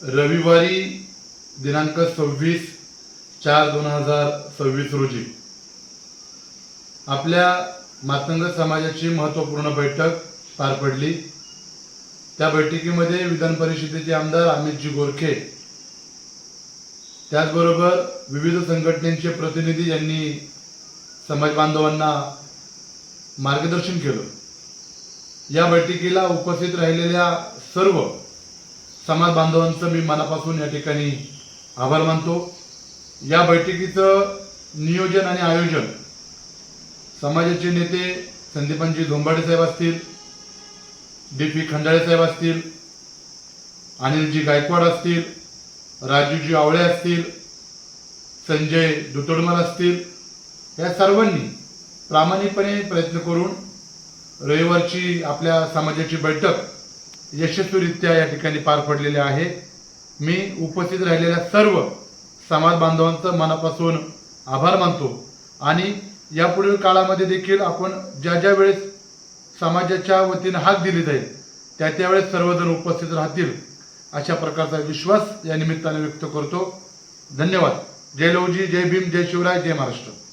रविवारी दिनांक 26/4/2026 रोजी आपल्या मातंग समाजाची महत्त्वपूर्ण बैठक पार पडली। त्या बैठकीमध्ये विधान परिषदेचे आमदार अमितजी गोरखे, त्याचबरोबर विविध संघटनेचे प्रतिनिधी यांनी समाज बांधवांना मार्गदर्शन केलं। या बैठकीला उपस्थित राहिलेल्या सर्व समाज बांधवांचं मी मनापासून या ठिकाणी आभार मानतो। या बैठकीचं नियोजन आणि आयोजन समाजाचे नेते संदीपांजी धोंबाडे साहेब असतील, डी.पी. खंडाळे साहेब असतील, अनिलजी गायकवाड असतील, राजूजी आवळे असतील, संजय दुतोडमल असतील, या सर्वांनी प्रामाणिकपणे प्रयत्न करून रविवारची आपल्या समाजाची बैठक यशस्वीरित्या या ठिकाणी पार पडलेली आहे। मी उपस्थित राहिलेल्या सर्व समाज बांधवांचं मनापासून आभार मानतो आणि यापुढील काळामध्ये देखील आपण ज्या ज्या वेळेस समाजाच्या वतीने हाक दिली जाईल त्या त्यावेळेस सर्वजण उपस्थित राहतील अशा प्रकारचा विश्वास या निमित्ताने व्यक्त करतो। धन्यवाद। जय लवजी, जय भीम, जय शिवराय, जय महाराष्ट्र।